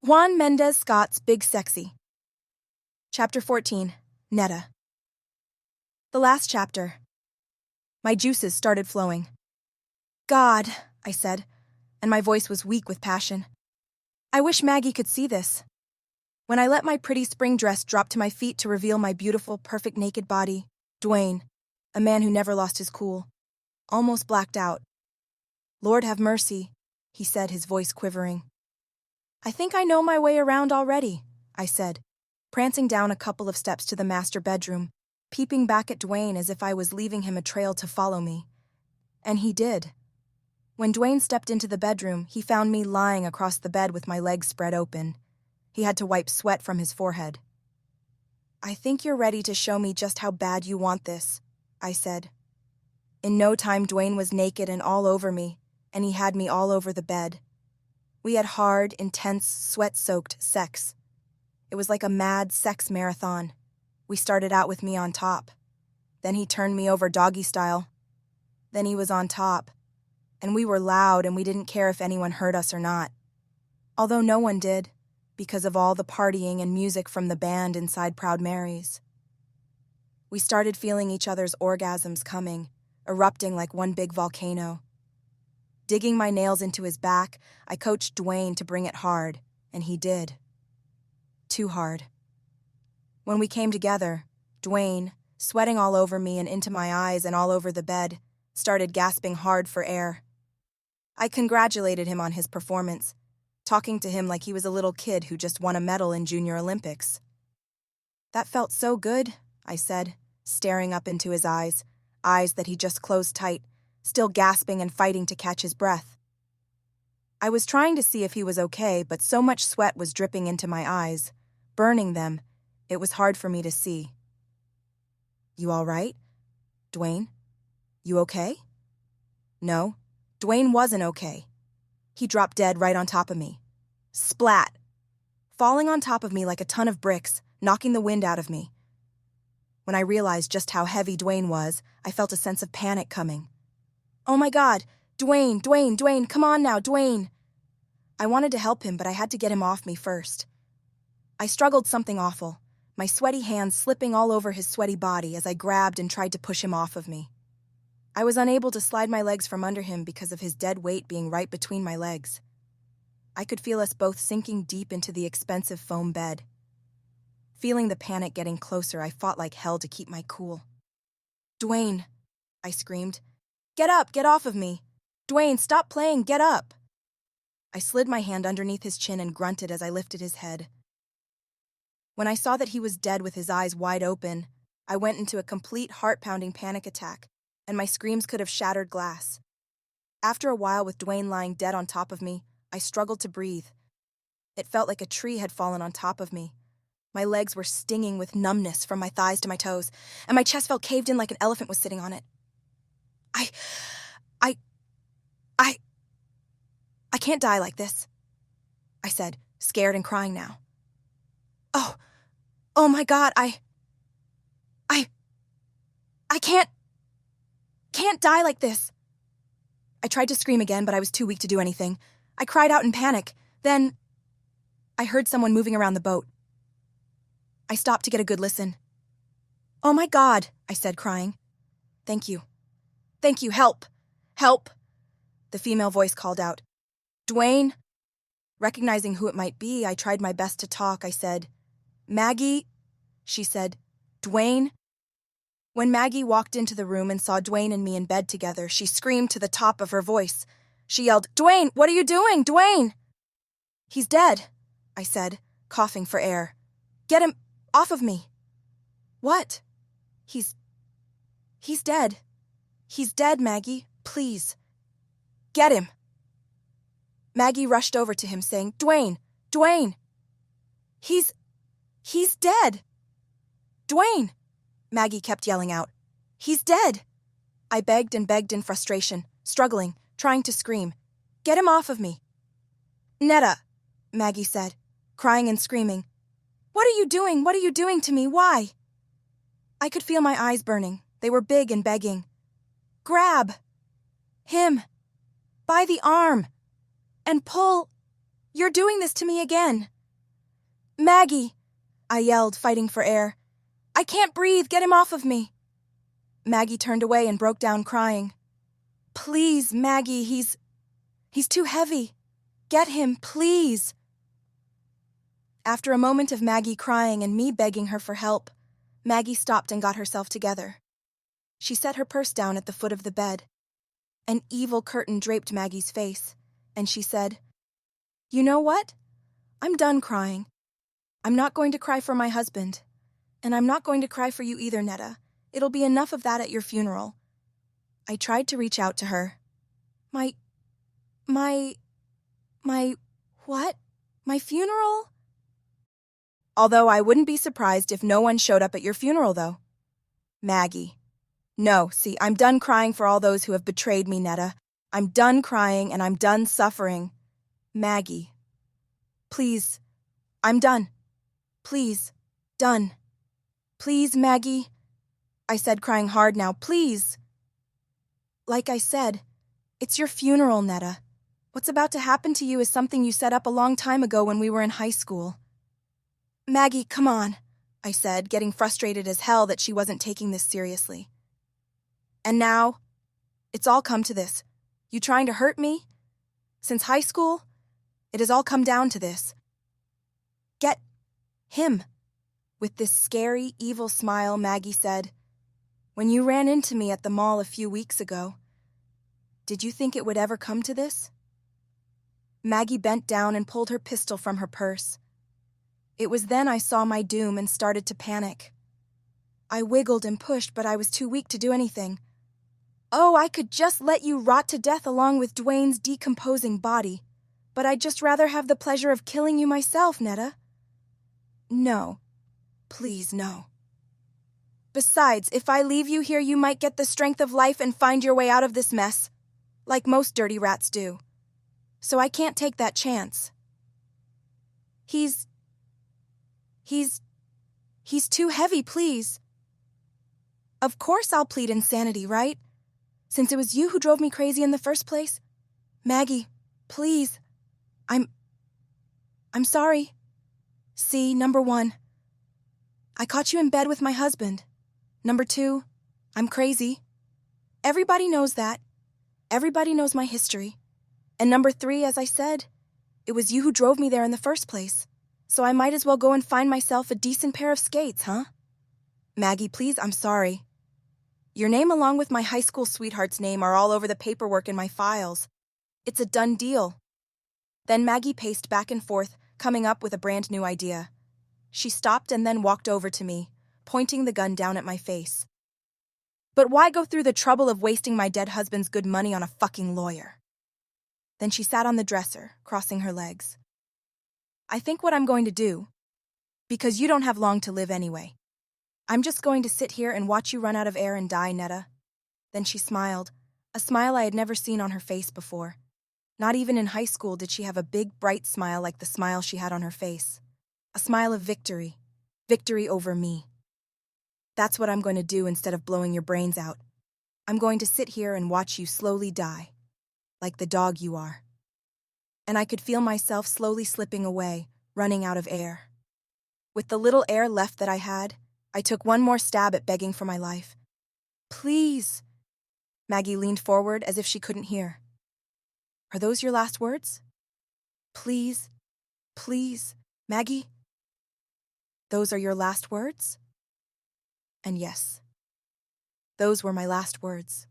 Juan Mendez Scott's Big Sexy. Chapter 14. Netta. The last chapter. My juices started flowing. God, I said, and my voice was weak with passion. I wish Maggie could see this. When I let my pretty spring dress drop to my feet to reveal my beautiful, perfect naked body, Duane, a man who never lost his cool, almost blacked out. Lord have mercy, he said, his voice quivering. I think I know my way around already, I said, prancing down a couple of steps to the master bedroom, peeping back at Duane as if I was leaving him a trail to follow me. And he did. When Duane stepped into the bedroom, he found me lying across the bed with my legs spread open. He had to wipe sweat from his forehead. I think you're ready to show me just how bad you want this, I said. In no time, Duane was naked and all over me, and he had me all over the bed. We had hard, intense, sweat-soaked sex. It was like a mad sex marathon. We started out with me on top. Then he turned me over doggy style. Then he was on top. And we were loud and we didn't care if anyone heard us or not. Although no one did, because of all the partying and music from the band inside Proud Mary's. We started feeling each other's orgasms coming, erupting like one big volcano. Digging my nails into his back, I coached Duane to bring it hard, and he did. Too hard. When we came together, Duane, sweating all over me and into my eyes and all over the bed, started gasping hard for air. I congratulated him on his performance, talking to him like he was a little kid who just won a medal in Junior Olympics. That felt so good, I said, staring up into his eyes that he just closed tight, still gasping and fighting to catch his breath. I was trying to see if he was okay, but so much sweat was dripping into my eyes, burning them, it was hard for me to see. You all right? Duane? You okay? No, Duane wasn't okay. He dropped dead right on top of me. Splat! Falling on top of me like a ton of bricks, knocking the wind out of me. When I realized just how heavy Duane was, I felt a sense of panic coming. Oh my God! Duane, come on now, Duane! I wanted to help him, but I had to get him off me first. I struggled something awful, my sweaty hands slipping all over his sweaty body as I grabbed and tried to push him off of me. I was unable to slide my legs from under him because of his dead weight being right between my legs. I could feel us both sinking deep into the expensive foam bed. Feeling the panic getting closer, I fought like hell to keep my cool. Duane, I screamed. Get up, get off of me. Duane, stop playing, get up. I slid my hand underneath his chin and grunted as I lifted his head. When I saw that he was dead with his eyes wide open, I went into a complete heart-pounding panic attack, and my screams could have shattered glass. After a while with Duane lying dead on top of me, I struggled to breathe. It felt like a tree had fallen on top of me. My legs were stinging with numbness from my thighs to my toes, and my chest felt caved in like an elephant was sitting on it. I can't die like this, I said, scared and crying now. Oh my God, I can't die like this. I tried to scream again, but I was too weak to do anything. I cried out in panic. Then I heard someone moving around the boat. I stopped to get a good listen. Oh my God, I said, crying. Thank you, help, the female voice called out. Duane? Recognizing who it might be, I tried my best to talk. I said, Maggie, she said. Duane? When Maggie walked into the room and saw Duane and me in bed together, she screamed to the top of her voice. She yelled, Duane, what are you doing, Duane? He's dead, I said, coughing for air. Get him off of me. What? He's dead. He's dead, Maggie, please. Get him. Maggie rushed over to him saying, Duane! He's dead! Duane! Maggie kept yelling out. He's dead! I begged and begged in frustration, struggling, trying to scream. Get him off of me. Netta, Maggie said, crying and screaming. What are you doing? What are you doing to me? Why? I could feel my eyes burning. They were big and begging. Grab him by the arm and pull. You're doing this to me again. Maggie! I yelled, fighting for air. I can't breathe, get him off of me! Maggie turned away and broke down crying. Please, Maggie, he's too heavy. Get him, please! After a moment of Maggie crying and me begging her for help, Maggie stopped and got herself together. She set her purse down at the foot of the bed. An evil curtain draped Maggie's face, and she said, You know what? I'm done crying. I'm not going to cry for my husband. And I'm not going to cry for you either, Netta. It'll be enough of that at your funeral. I tried to reach out to her. My what? My funeral? Although I wouldn't be surprised if no one showed up at your funeral, though. Maggie. No, see, I'm done crying for all those who have betrayed me, Netta. I'm done crying and I'm done suffering. Maggie. Please. I'm done. Please. Done. Please, Maggie. I said, crying hard now. Please. Like I said, it's your funeral, Netta. What's about to happen to you is something you set up a long time ago when we were in high school. Maggie, come on, I said, getting frustrated as hell that she wasn't taking this seriously. And now, it's all come to this. You trying to hurt me? Since high school, it has all come down to this. Get him. With this scary, evil smile, Maggie said, When you ran into me at the mall a few weeks ago, did you think it would ever come to this? Maggie bent down and pulled her pistol from her purse. It was then I saw my doom and started to panic. I wiggled and pushed, but I was too weak to do anything. Oh, I could just let you rot to death along with Duane's decomposing body, but I'd just rather have the pleasure of killing you myself, Netta. No. Please, no. Besides, if I leave you here, you might get the strength of life and find your way out of this mess, like most dirty rats do. So I can't take that chance. He's too heavy, please. Of course I'll plead insanity, right? Since it was you who drove me crazy in the first place. Maggie, please. I'm sorry. See, number 1, I caught you in bed with my husband. Number 2, I'm crazy. Everybody knows that. Everybody knows my history. And number 3, as I said, it was you who drove me there in the first place. So I might as well go and find myself a decent pair of skates, huh? Maggie, please, I'm sorry. Your name along with my high school sweetheart's name are all over the paperwork in my files. It's a done deal. Then Maggie paced back and forth, coming up with a brand new idea. She stopped and then walked over to me, pointing the gun down at my face. But why go through the trouble of wasting my dead husband's good money on a fucking lawyer? Then she sat on the dresser, crossing her legs. I think what I'm going to do, because you don't have long to live anyway, I'm just going to sit here and watch you run out of air and die, Netta. Then she smiled, a smile I had never seen on her face before. Not even in high school did she have a big, bright smile like the smile she had on her face. A smile of victory. Victory over me. That's what I'm going to do instead of blowing your brains out. I'm going to sit here and watch you slowly die, like the dog you are. And I could feel myself slowly slipping away, running out of air. With the little air left that I had, I took one more stab at begging for my life. Please. Maggie leaned forward as if she couldn't hear. Are those your last words? Please. Please. Maggie? Those are your last words? And yes, those were my last words.